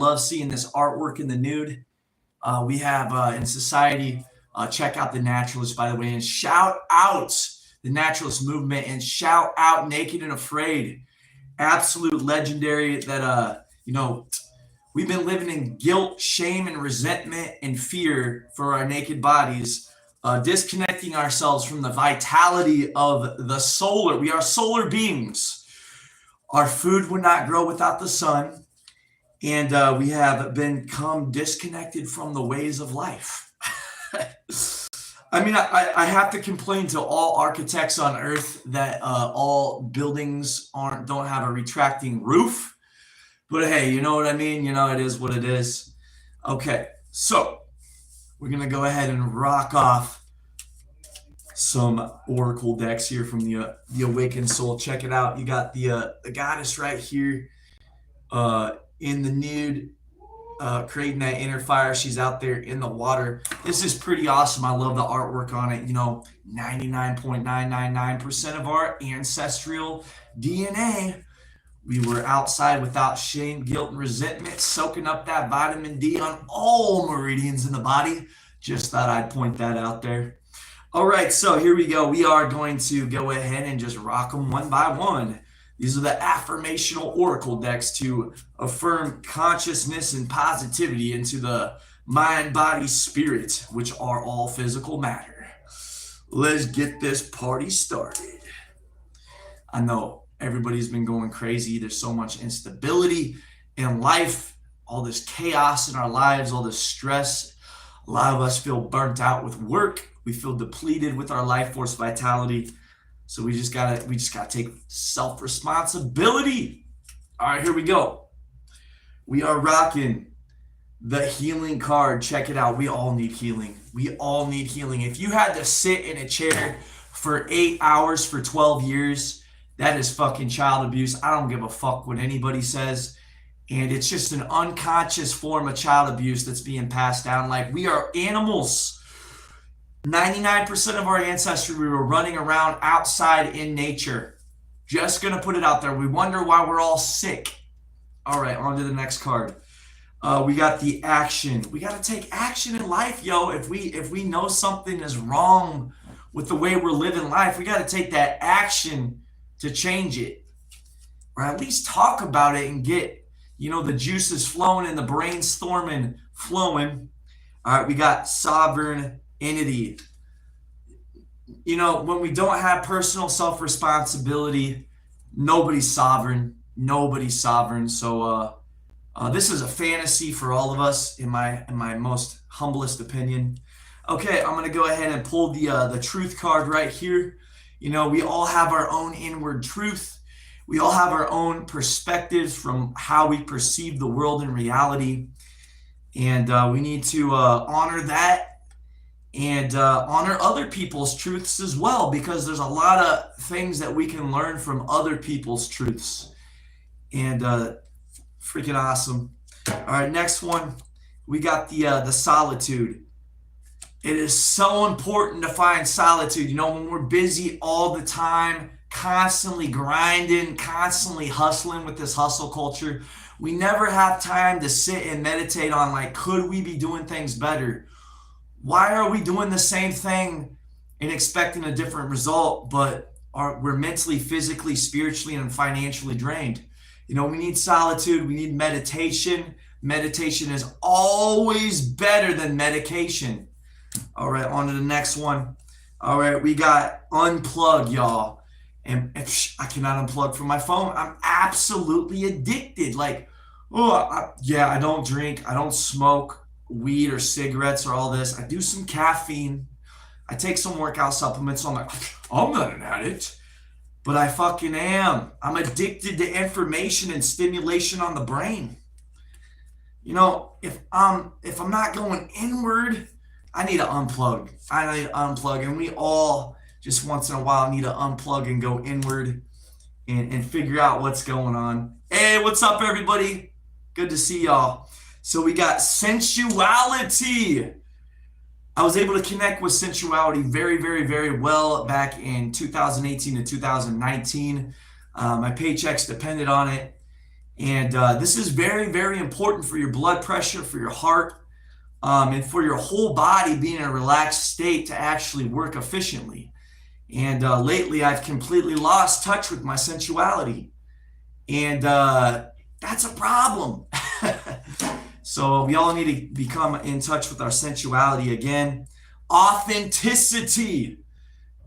love seeing this artwork in the nude. We have in society, check out the Naturalists, by the way, and shout out the Naturalist movement and shout out Naked and Afraid. Absolute legendary that, we've been living in guilt, shame, and resentment and fear for our naked bodies, disconnecting ourselves from the vitality of the solar. We are solar beings. Our food would not grow without the sun. And we have become disconnected from the ways of life. I mean, I have to complain to all architects on Earth that all buildings don't have a retracting roof. But hey, you know what I mean? You know, it is what it is. Okay, so we're going to go ahead and rock off some Oracle decks here from the Awakened Soul. Check it out. You got the goddess right here. In the nude, creating that inner fire. She's out there in the water. This is pretty awesome. I love the artwork on it. 99.999% of our ancestral DNA, we were outside without shame, guilt, and resentment, soaking up that vitamin D on all meridians in the body. Just thought I'd point that out there. All right, so here we go. We are going to go ahead and just rock them one by one. These are the affirmational oracle decks to affirm consciousness and positivity into the mind, body, spirit, which are all physical matter. Let's get this party started. I know everybody's been going crazy. There's so much instability in life, all this chaos in our lives, all this stress. A lot of us feel burnt out with work. We feel depleted with our life force vitality. So we just gotta take self-responsibility. All right, here we go. We are rocking the healing card. Check it out. We all need healing. We all need healing. If you had to sit in a chair for 8 hours for 12 years, that is fucking child abuse. I don't give a fuck what anybody says. And it's just an unconscious form of child abuse that's being passed down. Like, we are animals. 99% of our ancestry, we were running around outside in nature. Just gonna put it out there. We wonder why we're all sick. All right, on to the next card. We got the action. We got to take action in life, yo. If we know something is wrong with the way we're living life, we got to take that action to change it, or at least talk about it and get the juices flowing and the brainstorming flowing. All right, we got sovereign entity. When we don't have personal self-responsibility, nobody's sovereign. So this is a fantasy for all of us, in my most humblest opinion. Okay, I'm gonna go ahead and pull the truth card right here. We all have our own inward truth. We all have our own perspectives from how we perceive the world and reality, and we need to honor that. And honor other people's truths as well, because there's a lot of things that we can learn from other people's truths. And freaking awesome. All right, next one. We got the solitude. It is so important to find solitude. When we're busy all the time, constantly grinding, constantly hustling with this hustle culture, we never have time to sit and meditate on, like, could we be doing things better? Why are we doing the same thing and expecting a different result, but we're mentally, physically, spiritually, and financially drained? We need solitude. We need meditation. Meditation is always better than medication. All right, on to the next one. All right, we got unplug, y'all. And I cannot unplug from my phone. I'm absolutely addicted. Like, I don't drink. I don't smoke weed or cigarettes or all this. I do some caffeine. I take some workout supplements. So I'm like, I'm not an addict, but I fucking am. I'm addicted to information and stimulation on the brain. If I'm not going inward, I need to unplug. And we all just once in a while need to unplug and go inward and figure out what's going on. Hey, what's up, everybody? Good to see y'all. So we got sensuality. I was able to connect with sensuality very, very, very well back in 2018 to 2019. My paychecks depended on it. And this is very, very important for your blood pressure, for your heart, and for your whole body being in a relaxed state to actually work efficiently. And lately, I've completely lost touch with my sensuality. And that's a problem. So we all need to become in touch with our sensuality again. Authenticity.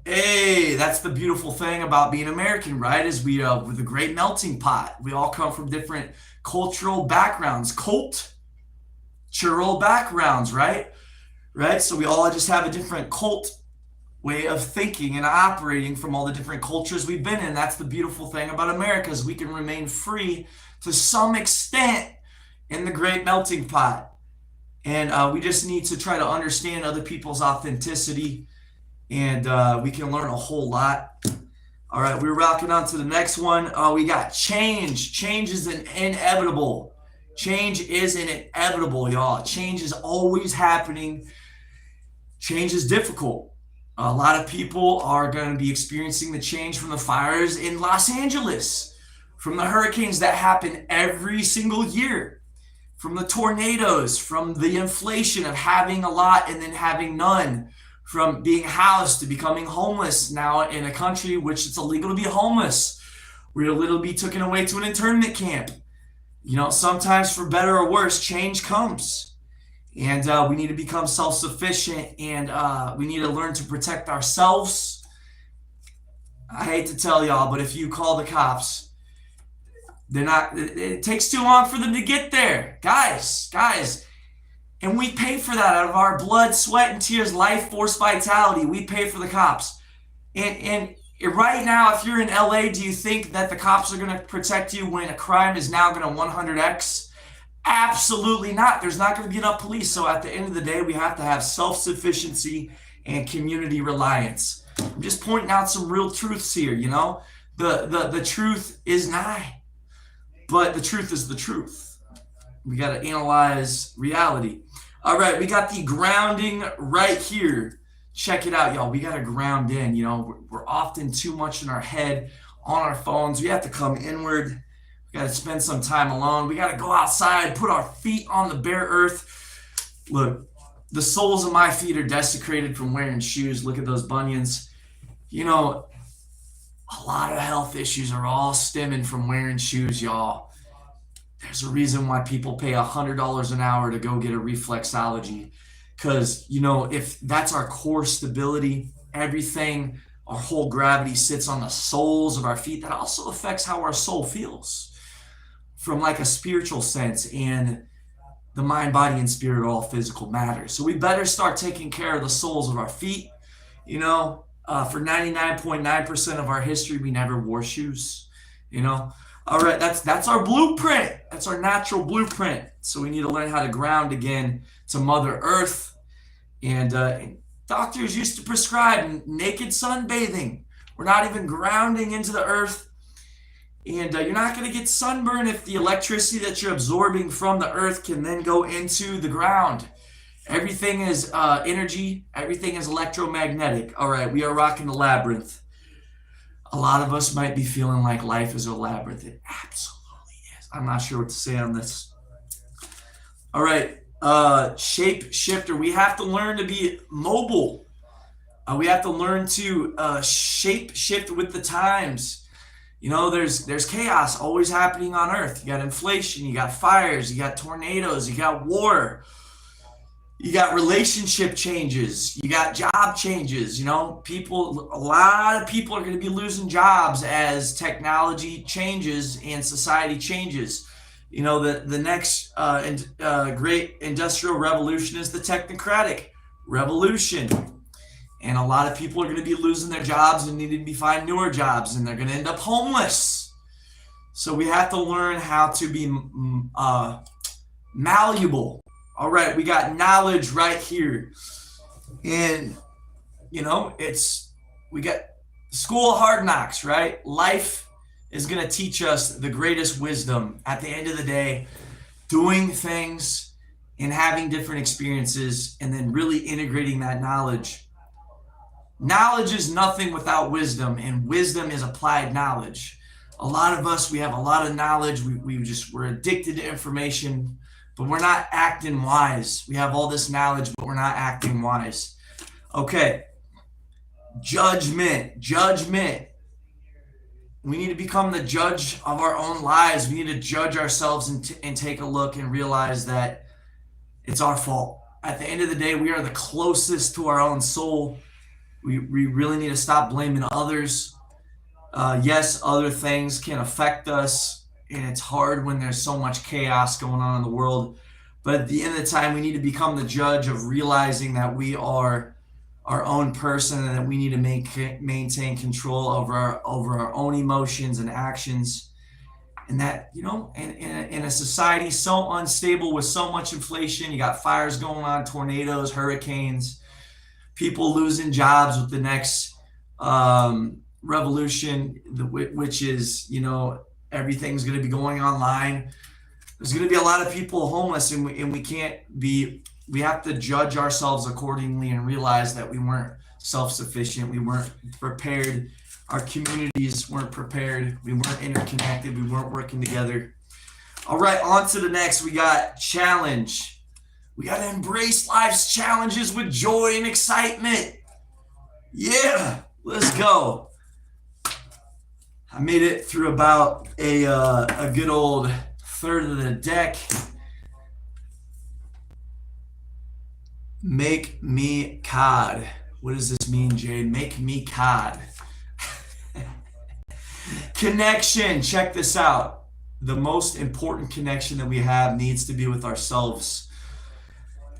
Hey, that's the beautiful thing about being American, right? Is we're the great melting pot. We all come from different cultural backgrounds, cultural backgrounds, right? Right? So we all just have a different cult way of thinking and operating from all the different cultures we've been in. That's the beautiful thing about America, is we can remain free to some extent in the great melting pot. And we just need to try to understand other people's authenticity, and we can learn a whole lot. All right, we're rocking on to the next one. We got change. Change is inevitable. Change is inevitable, y'all. Change is always happening. Change is difficult. A lot of people are going to be experiencing the change from the fires in Los Angeles, from the hurricanes that happen every single year, from the tornadoes, from the inflation of having a lot and then having none, from being housed to becoming homeless now in a country which it's illegal to be homeless. We're literally be taken away to an internment camp. You know, sometimes for better or worse, change comes. And we need to become self-sufficient, and we need to learn to protect ourselves. I hate to tell y'all, but if you call the cops, it takes too long for them to get there. Guys. And we pay for that out of our blood, sweat, and tears, life force, vitality. We pay for the cops. And right now, if you're in LA, do you think that the cops are going to protect you when a crime is now going to 100x? Absolutely not. There's not going to be enough police. So at the end of the day, we have to have self-sufficiency and community reliance. I'm just pointing out some real truths here, you know. The truth is nigh, but the truth is the truth. We got to analyze reality. All right, we got the grounding right here. Check it out, y'all. We got to ground in. You know, we're often too much in our head, on our phones. We have to come inward. We got to spend some time alone. We got to go outside, put our feet on the bare earth. Look, the soles of my feet are desecrated from wearing shoes. Look at those bunions. You know, a lot of health issues are all stemming from wearing shoes, y'all. There's a reason why people pay $100 an hour to go get a reflexology. Because, you know, if that's our core stability, everything, our whole gravity sits on the soles of our feet. That also affects how our soul feels from like a spiritual sense, and the mind, body, and spirit are all physical matter. So we better start taking care of the soles of our feet. You know, for 99.9% of our history, we never wore shoes, you know. All right, that's our blueprint. That's our natural blueprint. So we need to learn how to ground again to Mother Earth. And doctors used to prescribe naked sunbathing. We're not even grounding into the earth. And you're not going to get sunburn if the electricity that you're absorbing from the earth can then go into the ground. Everything is energy. Everything is electromagnetic. All right, we are rocking the labyrinth. A lot of us might be feeling like life is a labyrinth. It absolutely is. I'm not sure what to say on this. All right, shape shifter. We have to learn to be mobile. We have to learn to shape shift with the times. You know, there's chaos always happening on Earth. You got inflation, you got fires, you got tornadoes, you got war, you got relationship changes, you got job changes. You know, a lot of people are going to be losing jobs as technology changes and society changes. You know, the next great industrial revolution is the technocratic revolution. And a lot of people are going to be losing their jobs and needing to find newer jobs, and they're going to end up homeless. So we have to learn how to be malleable. All right, we got knowledge right here. And, you know, we got school of hard knocks, right? Life is going to teach us the greatest wisdom at the end of the day, doing things and having different experiences and then really integrating that knowledge. Knowledge is nothing without wisdom, and wisdom is applied knowledge. A lot of us, we have a lot of knowledge. We're addicted to information, but we're not acting wise. We have all this knowledge, but we're not acting wise. Okay. Judgment. We need to become the judge of our own lives. We need to judge ourselves and take a look and realize that it's our fault. At the end of the day, we are the closest to our own soul. We really need to stop blaming others. Yes, other things can affect us, and it's hard when there's so much chaos going on in the world. But at the end of the time, we need to become the judge of realizing that we are our own person and that we need to maintain control over our own emotions and actions. And that, in a society so unstable with so much inflation, you got fires going on, tornadoes, hurricanes, people losing jobs with the next revolution, which is, everything's going to be going online. There's going to be a lot of people homeless, and we have to judge ourselves accordingly and realize that we weren't self-sufficient. We weren't prepared. Our communities weren't prepared. We weren't interconnected. We weren't working together. All right, on to the next. We got challenge. We got to embrace life's challenges with joy and excitement. Yeah, let's go. I made it through about a good old third of the deck. Make me cod. What does this mean, Jade? Make me cod. Connection. Check this out. The most important connection that we have needs to be with ourselves.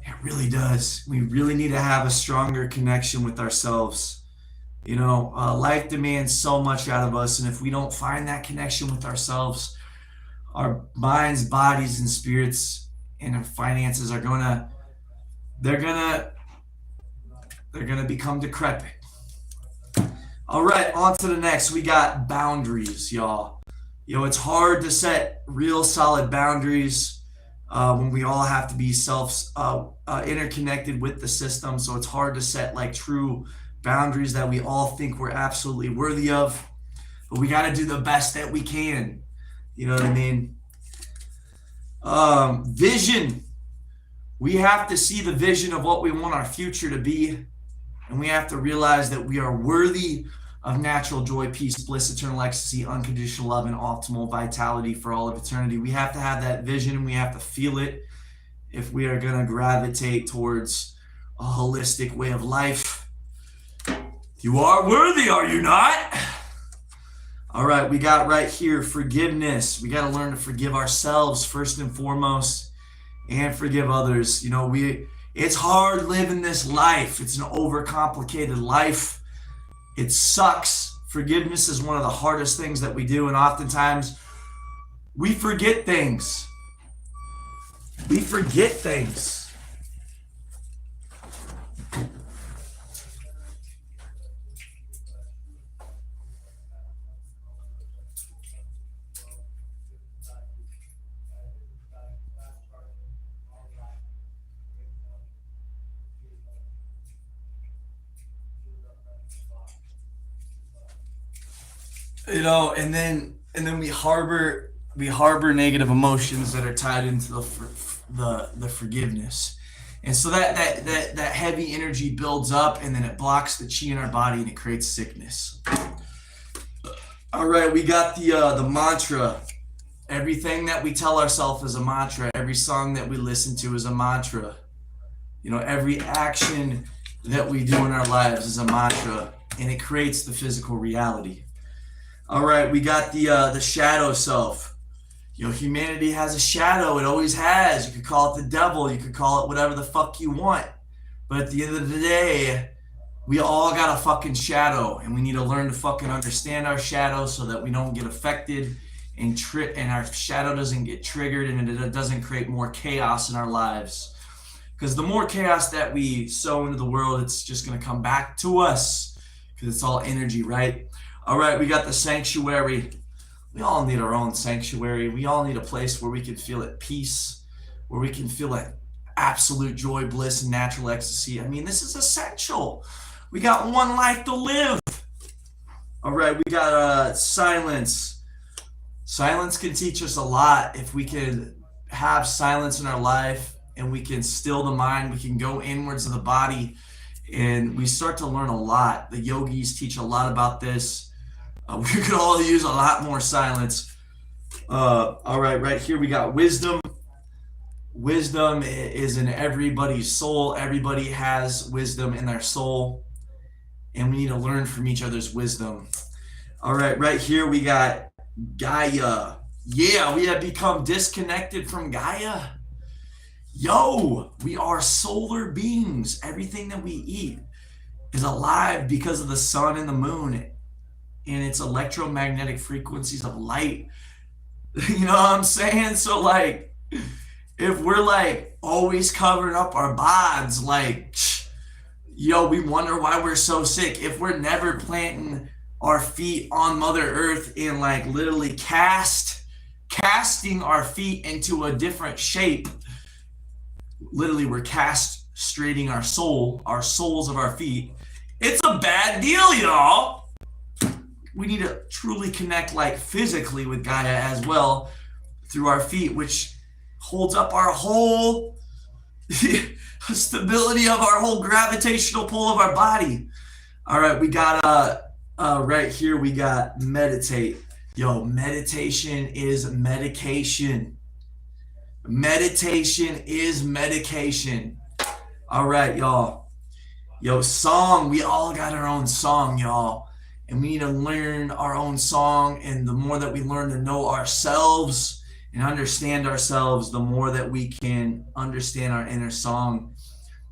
It really does. We really need to have a stronger connection with ourselves. Life demands so much out of us, and if we don't find that connection with ourselves, our minds, bodies, and spirits and our finances are gonna become decrepit. All right, on to the next. We got boundaries, y'all. It's hard to set real solid boundaries when we all have to be interconnected with the system. So it's hard to set like true boundaries that we all think we're absolutely worthy of. But we got to do the best that we can. You know what I mean? Vision. We have to see the vision of what we want our future to be. And we have to realize that we are worthy of natural joy, peace, bliss, eternal ecstasy, unconditional love, and optimal vitality for all of eternity. We have to have that vision, and we have to feel it if we are going to gravitate towards a holistic way of life. You are worthy, are you not? All right, we got right here forgiveness. We got to learn to forgive ourselves first and foremost, and forgive others. It's hard living this life. It's an overcomplicated life. It sucks. Forgiveness is one of the hardest things that we do, and oftentimes we forget things. We forget things. And then we harbor negative emotions that are tied into the forgiveness, and so that heavy energy builds up, and then it blocks the chi in our body, and it creates sickness. All right, we got the mantra. Everything that we tell ourselves is a mantra. Every song that we listen to is a mantra. Every action that we do in our lives is a mantra, and it creates the physical reality. All right, we got the shadow self. Humanity has a shadow. It always has. You could call it the devil. You could call it whatever the fuck you want. But at the end of the day, we all got a fucking shadow, and we need to learn to fucking understand our shadow so that we don't get affected and our shadow doesn't get triggered, and it doesn't create more chaos in our lives. Because the more chaos that we sow into the world, it's just going to come back to us, because it's all energy, right? All right, we got the sanctuary. We all need our own sanctuary. We all need a place where we can feel at peace, where we can feel at absolute joy, bliss, and natural ecstasy. This is essential. We got one life to live. All right, we got silence. Silence can teach us a lot if we can have silence in our life and we can still the mind, we can go inwards of the body, and we start to learn a lot. The yogis teach a lot about this. We could all use a lot more silence. All right, right here we got wisdom. Wisdom is in everybody's soul. Everybody has wisdom in their soul, and we need to learn from each other's wisdom. All right, right here we got Gaia. Yeah, we have become disconnected from Gaia. Yo, we are solar beings. Everything that we eat is alive because of the sun and the moon and its electromagnetic frequencies of light. You know what I'm saying? So like, if we're like always covering up our bods, like, yo, we wonder why we're so sick. If we're never planting our feet on Mother Earth and like literally casting our feet into a different shape, literally we're castrating our souls of our feet. It's a bad deal, y'all. We need to truly connect like physically with Gaia as well through our feet, which holds up our whole stability of our whole gravitational pull of our body. All right, we got right here we got meditate. Yo, meditation is medication. Meditation is medication. All right, y'all. Yo, song. We all got our own song, y'all. And we need to learn our own song. And the more that we learn to know ourselves and understand ourselves, the more that we can understand our inner song.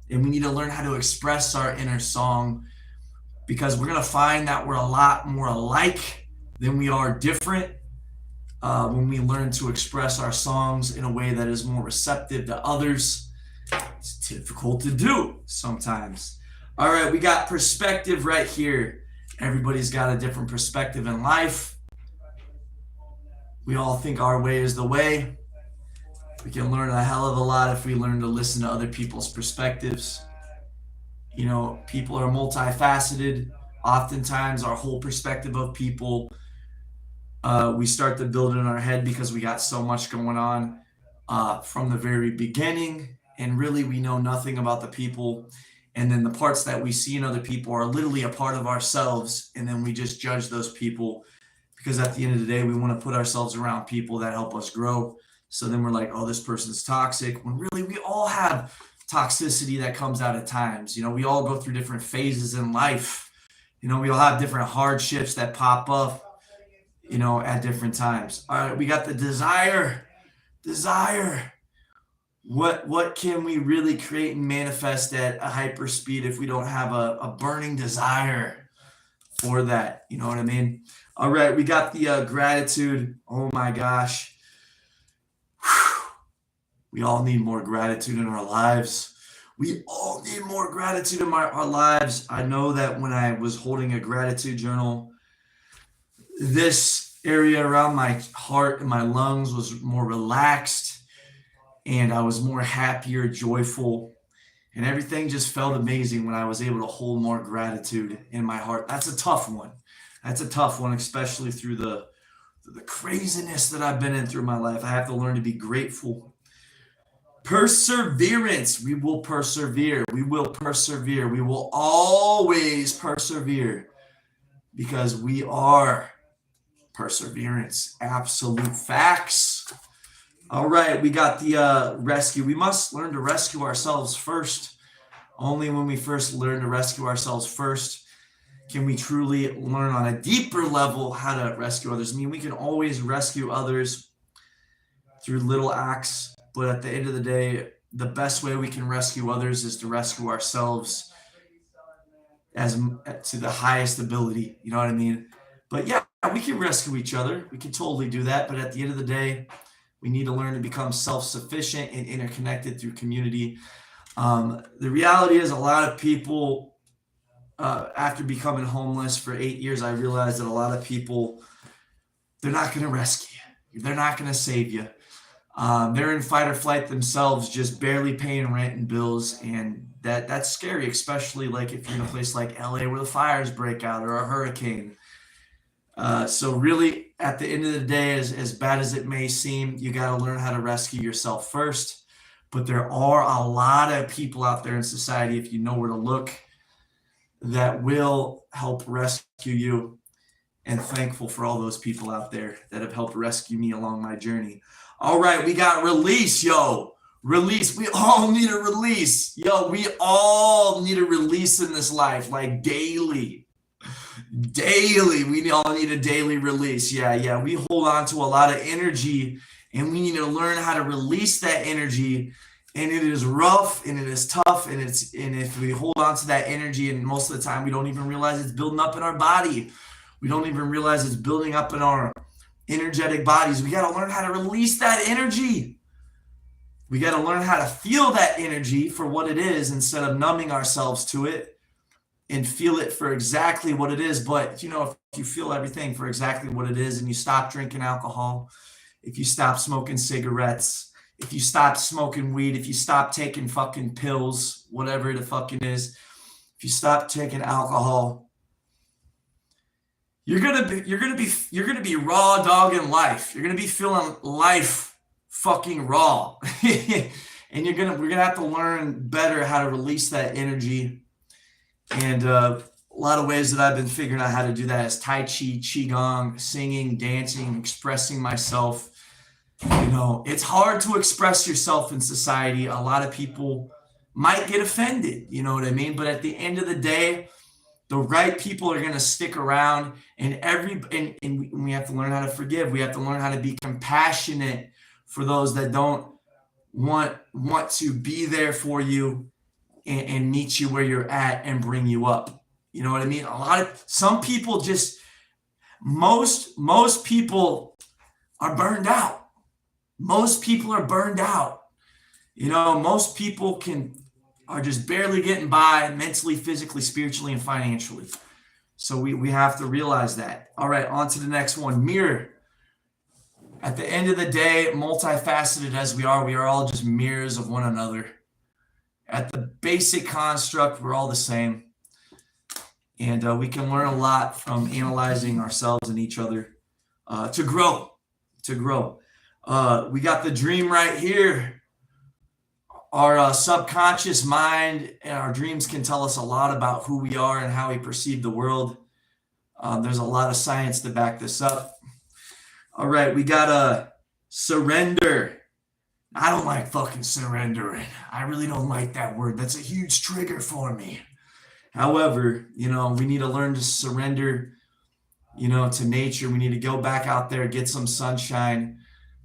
And we need to learn how to express our inner song, because we're going to find that we're a lot more alike than we are different. When we learn to express our songs in a way that is more receptive to others. It's difficult to do sometimes. All right, we got perspective right here. Everybody's got a different perspective in life. We all think our way is the way. We can learn a hell of a lot if we learn to listen to other people's perspectives. You know, people are multifaceted. Oftentimes, our whole perspective of people, we start to build it in our head because we got so much going on from the very beginning, and really we know nothing about the people, and then the parts that we see in other people are literally a part of ourselves, and then we just judge those people because at the end of the day we want to put ourselves around people that help us grow. So then we're like, oh, this person's toxic, when really we all have toxicity that comes out at times. You know, we all go through different phases in life. You know, we all have different hardships that pop up, you know, at different times. All right, we got the desire. What can we really create and manifest at a hyper speed if we don't have a burning desire for that? You know what I mean? All right, we got the gratitude. Oh my gosh. We all need more gratitude in our lives. We all need more gratitude in our lives. I know that when I was holding a gratitude journal, this area around my heart and my lungs was more relaxed, and I was more happier, joyful, and everything just felt amazing when I was able to hold more gratitude in my heart. That's a tough one. That's a tough one, especially through the craziness that I've been in through my life. I have to learn to be grateful. Perseverance. We will persevere. We will persevere. We will always persevere because we are perseverance. Absolute facts. All right, we got the rescue. We must learn to rescue ourselves first. Only when we first learn to rescue ourselves first can we truly learn on a deeper level how to rescue others. I mean, we can always rescue others through little acts, but at the end of the day, the best way we can rescue others is to rescue ourselves as to the highest ability. You know what I mean? But yeah, we can rescue each other. We can totally do that. But at the end of the day, we need to learn to become self-sufficient and interconnected through community. The reality is a lot of people, after becoming homeless for 8 years, I realized that a lot of people, they're not going to rescue you. They're not going to save you. They're in fight or flight themselves, just barely paying rent and bills. And that's scary, especially like if you're in a place like LA where the fires break out or a hurricane. So really, at the end of the day, as bad as it may seem, you got to learn how to rescue yourself first. But there are a lot of people out there in society, if you know where to look, that will help rescue you. And thankful for all those people out there that have helped rescue me along my journey. All right, we got release, yo. Release. We all need a release. Yo, we all need a release in this life, like daily. Daily. We all need a daily release. Yeah. We hold on to a lot of energy, and we need to learn how to release that energy. And it is rough, and it is tough, and if we hold on to that energy, and most of the time we don't even realize it's building up in our body. We don't even realize it's building up in our energetic bodies. We got to learn how to release that energy. We got to learn how to feel that energy for what it is instead of numbing ourselves to it, and feel it for exactly what it is. But, if you feel everything for exactly what it is, and you stop drinking alcohol, if you stop smoking cigarettes, if you stop smoking weed, if you stop taking fucking pills, whatever the fucking is, if you stop taking alcohol, you're gonna be raw dogging life. You're gonna be feeling life fucking raw, and we're gonna have to learn better how to release that energy. And a lot of ways that I've been figuring out how to do that is Tai Chi, Qigong, singing, dancing, expressing myself. It's hard to express yourself in society. A lot of people might get offended. You know what I mean? But at the end of the day, the right people are going to stick around, and we have to learn how to forgive. We have to learn how to be compassionate for those that don't want to be there for you and meet you where you're at and bring you up. You know what I mean? Some people most people are burned out. Most people are burned out. Most people are just barely getting by mentally, physically, spiritually, and financially. So we have to realize that. All right, on to the next one. Mirror. At the end of the day, multifaceted as we are all just mirrors of one another. At the basic construct, we're all the same. And we can learn a lot from analyzing ourselves and each other to grow. We got the dream right here. Our subconscious mind and our dreams can tell us a lot about who we are and how we perceive the world. There's a lot of science to back this up. All right, we got surrender. I don't like fucking surrendering. I really don't like that word. That's a huge trigger for me. However, we need to learn to surrender, to nature. We need to go back out there, get some sunshine.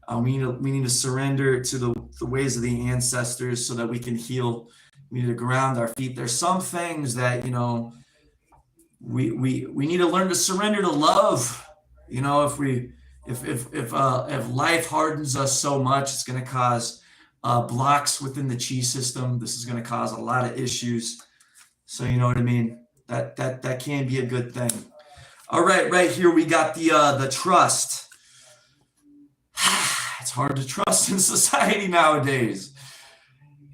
We need to surrender to the ways of the ancestors so that we can heal. We need to ground our feet. There's some things that we need to learn to surrender to love. If life hardens us so much, it's going to cause blocks within the chi system. This is going to cause a lot of issues. So you know what I mean. That can be a good thing. All right here we got the trust. It's hard to trust in society nowadays.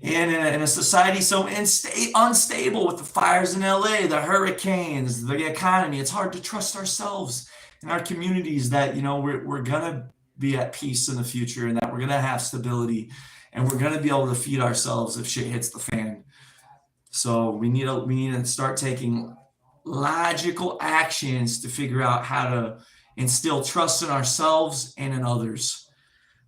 And in a society so unstable with the fires in LA, the hurricanes, the economy, it's hard to trust ourselves and our communities that, we're going to be at peace in the future, and that we're going to have stability, and we're going to be able to feed ourselves if shit hits the fan. So we need to start taking logical actions to figure out how to instill trust in ourselves and in others.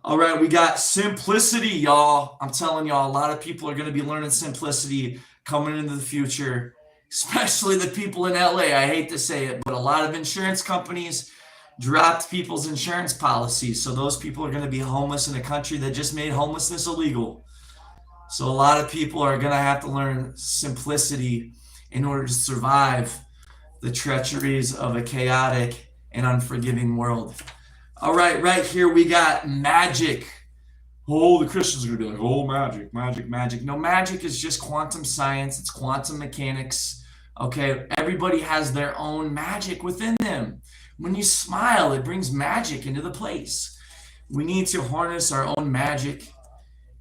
All right, we got simplicity, y'all. I'm telling y'all, a lot of people are going to be learning simplicity coming into the future, especially the people in LA. I hate to say it, but a lot of insurance companies dropped people's insurance policies. So those people are going to be homeless in a country that just made homelessness illegal. So a lot of people are going to have to learn simplicity in order to survive the treacheries of a chaotic and unforgiving world. All right here we got magic. Oh, the Christians are going to be like, oh, magic. No, magic is just quantum science. It's quantum mechanics. Okay, everybody has their own magic within them. When you smile, it brings magic into the place. We need to harness our own magic,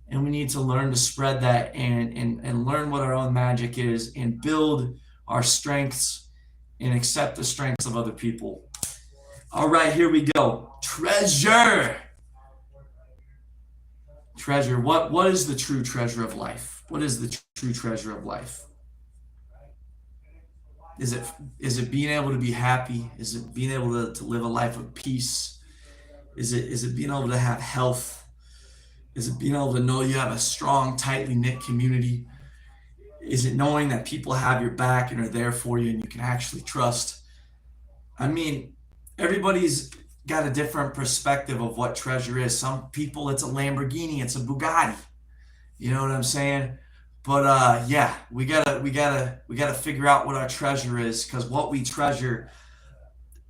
and we need to learn to spread that and learn what our own magic is and build our strengths and accept the strengths of other people. All right, here we go. Treasure. Treasure. What is the true treasure of life? What is the true treasure of life? Is it being able to be happy? Is it being able to live a life of peace? Is it being able to have health? Is it being able to know you have a strong, tightly knit community? Is it knowing that people have your back and are there for you and you can actually trust? I mean, everybody's got a different perspective of what treasure is. Some people, it's a Lamborghini, it's a Bugatti. You know what I'm saying? But yeah, we gotta figure out what our treasure is, because what we treasure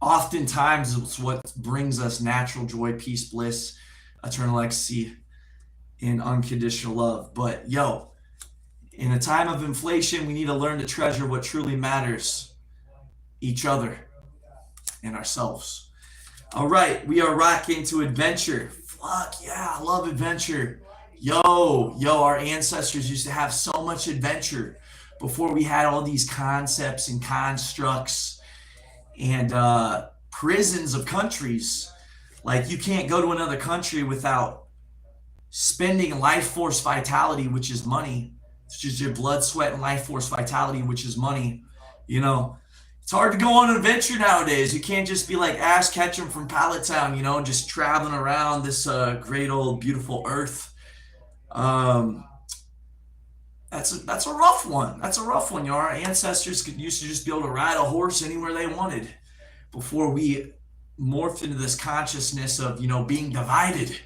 oftentimes is what brings us natural joy, peace, bliss, eternal ecstasy, and unconditional love. But yo, in a time of inflation, we need to learn to treasure what truly matters: each other and ourselves. All right, we are rocking to adventure. Fuck yeah, I love adventure. Yo, our ancestors used to have so much adventure before we had all these concepts and constructs and prisons of countries. Like, you can't go to another country without spending life force vitality, which is money. It's just your blood, sweat, and life force vitality, which is money. You know, it's hard to go on an adventure nowadays. You can't just be like Ash Ketchum from Pallet Town, just traveling around this great old beautiful earth. That's a rough one. That's a rough one. Our ancestors used to just be able to ride a horse anywhere they wanted before we morphed into this consciousness of, being divided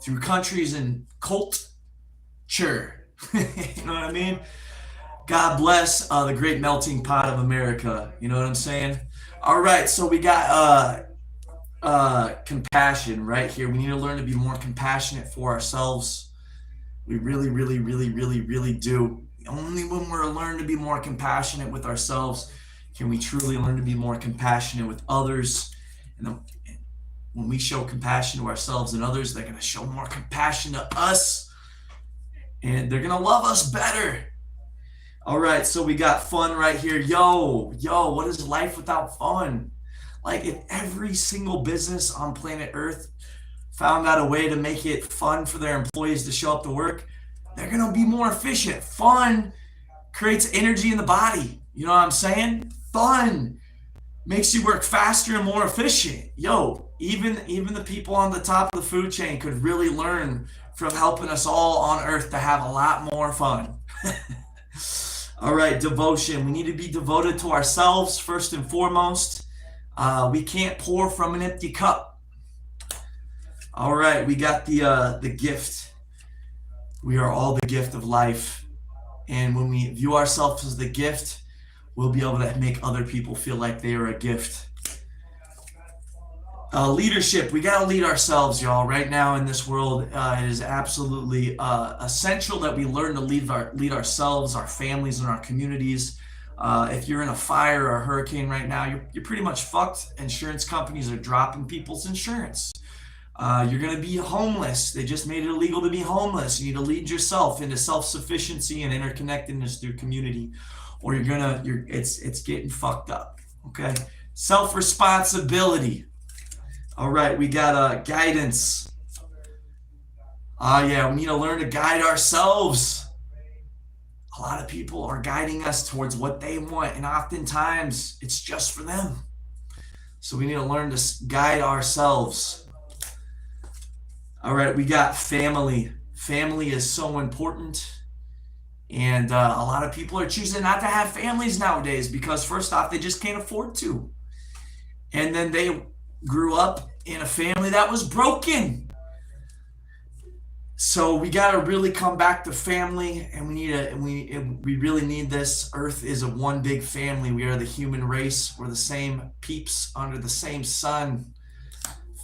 through countries and culture. You know what I mean? God bless the great melting pot of America. You know what I'm saying? All right, so we got compassion right here. We need to learn to be more compassionate for ourselves. We really, really, really, really, really do. Only when we're learning to be more compassionate with ourselves can we truly learn to be more compassionate with others. And when we show compassion to ourselves and others, they're going to show more compassion to us, and they're going to love us better. All right, so we got fun right here. Yo, what is life without fun? Like, if every single business on planet Earth found out a way to make it fun for their employees to show up to work, they're going to be more efficient. Fun creates energy in the body. You know what I'm saying? Fun makes you work faster and more efficient. Yo, even the people on the top of the food chain could really learn from helping us all on Earth to have a lot more fun. All right, devotion. We need to be devoted to ourselves first and foremost. We can't pour from an empty cup. All right, we got the gift. We are all the gift of life. And when we view ourselves as the gift, we'll be able to make other people feel like they are a gift. Leadership. We got to lead ourselves, y'all. Right now in this world, it is absolutely essential that we learn to lead ourselves, our families, and our communities. If you're in a fire or a hurricane right now, you're pretty much fucked. Insurance companies are dropping people's insurance. You're going to be homeless. They just made it illegal to be homeless. You need to lead yourself into self-sufficiency and interconnectedness through community, or it's getting fucked up. Okay. Self-responsibility. All right. We got guidance. Yeah, we need to learn to guide ourselves. A lot of people are guiding us towards what they want, and oftentimes it's just for them. So we need to learn to guide ourselves. All right, we got family. Family is so important. And a lot of people are choosing not to have families nowadays because, first off, they just can't afford to. And then they grew up in a family that was broken. So we got to really come back to family, and we really need this. Earth is a one big family. We are the human race. We're the same peeps under the same sun.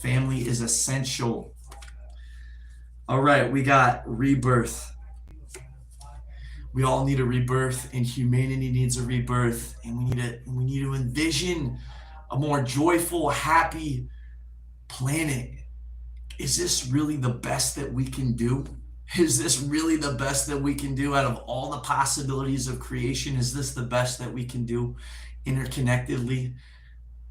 Family is essential. All right, we got rebirth. We all need a rebirth, and humanity needs a rebirth, and we need to envision a more joyful, happy planet. Is this really the best that we can do? Is this really the best that we can do out of all the possibilities of creation? Is this the best that we can do interconnectedly?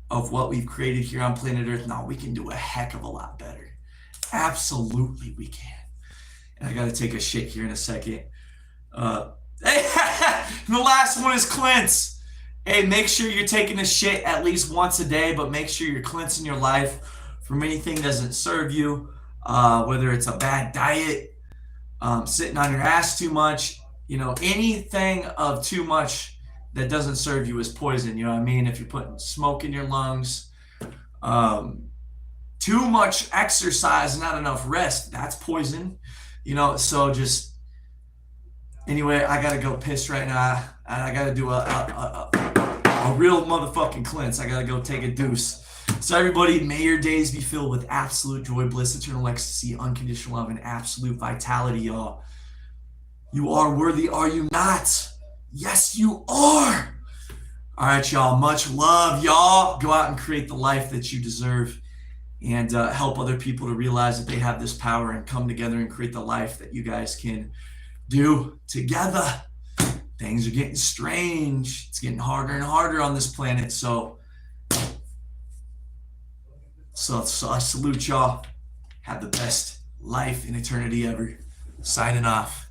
of what we've created here on planet Earth. No, we can do a heck of a lot better. Absolutely, we can. And I got to take a shit here in a second. The last one is cleanse. Hey, make sure you're taking a shit at least once a day, but make sure you're cleansing your life from anything that doesn't serve you, whether it's a bad diet, sitting on your ass too much, anything of too much that doesn't serve you is poison. You know what I mean? If you're putting smoke in your lungs, too much exercise, not enough rest, that's poison. So just, anyway, I gotta go piss right now, and I gotta do a real motherfucking cleanse. I gotta go take a deuce. So everybody, may your days be filled with absolute joy, bliss, eternal ecstasy, unconditional love, and absolute vitality, y'all. You are worthy, are you not? Yes, you are. All right, y'all. Much love, y'all. Go out and create the life that you deserve, and help other people to realize that they have this power and come together and create the life that you guys can do together. Things are getting strange. It's getting harder and harder on this planet. So I salute y'all. Have the best life in eternity ever. Signing off.